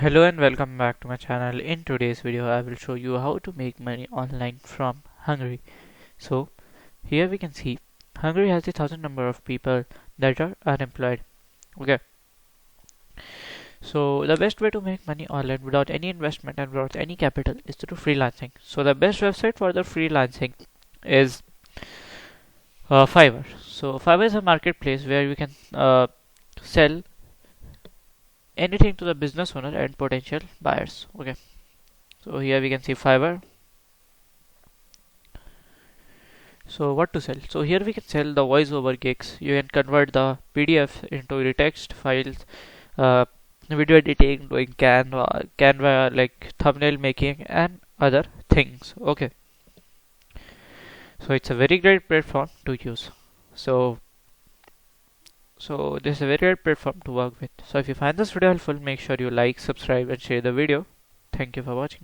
Hello and welcome back to my channel. In today's video I will show you how to make money online from Hungary. So here we can see Hungary has a thousand number of people that are unemployed. Okay, so the best way to make money online without any investment and without any capital is to do freelancing. So the best website for the freelancing is Fiverr. So Fiverr is a marketplace where you can sell anything to the business owner and potential buyers. Okay, so here we can see Fiverr. So what to sell? So here we can sell the voice over gigs. You can convert the PDF into the text files, video editing, doing Canva like thumbnail making and other things. Okay, so it's a very great platform to use. So this is a very great platform to work with. So if you find this video helpful, make sure you like, subscribe and share the video. Thank you for watching.